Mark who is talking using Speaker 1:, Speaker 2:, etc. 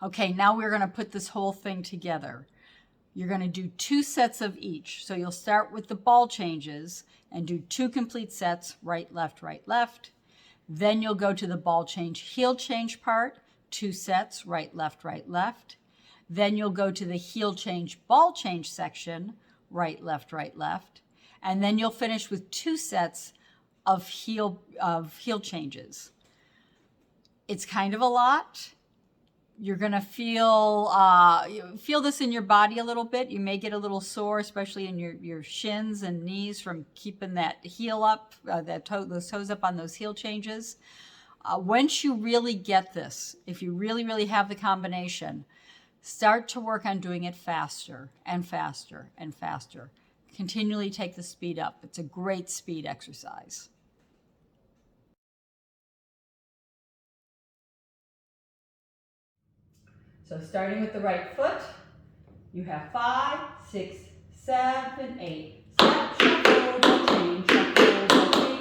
Speaker 1: Okay, now we're going to put this whole thing together. You're going to do 2 sets of each. So you'll start with the ball changes and do 2 complete sets, right, left, right, left. Then you'll go to the ball change, heel change part, 2 sets, right, left, right, left. Then you'll go to the heel change, ball change section, right, left, right, left. And then you'll finish with 2 sets of heel changes. It's kind of a lot. You're gonna feel this in your body a little bit. You may get a little sore, especially in your shins and knees from keeping that heel up, those toes up on those heel changes. Once you really get this, if you really, really have the combination, start to work on doing it faster and faster and faster. Continually take the speed up. It's a great speed exercise. So starting with the right foot, you have 5, 6, 7, 8. Step, shuffle, roll, change, shuffle, roll, change.